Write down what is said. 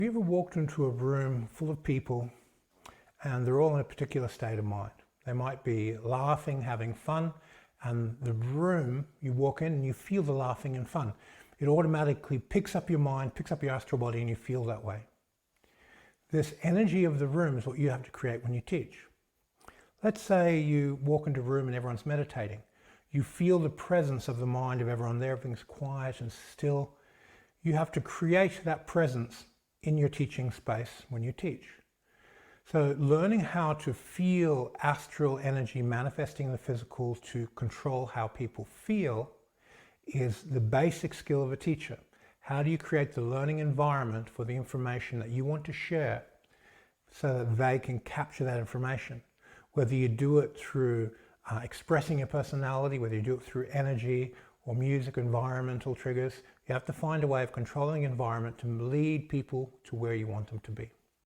Have you ever walked into a room full of people and they're all in a particular state of mind? They might be laughing, having fun, and the room, you walk in and you feel the laughing and fun. It automatically picks up your mind, picks up your astral body, and you feel that way. This energy of the room is what you have to create when you teach. Let's say you walk into a room and everyone's meditating. You feel the presence of the mind of everyone there, everything's quiet and still. You have to create that presence in your teaching space when you teach. So learning how to feel astral energy manifesting in the physical to control how people feel is the basic skill of a teacher. How do you create the learning environment for the information that you want to share so that they can capture that information? Whether you do it through expressing your personality, whether you do it through energy or music, environmental triggers, you have to find a way of controlling the environment to lead people to where you want them to be.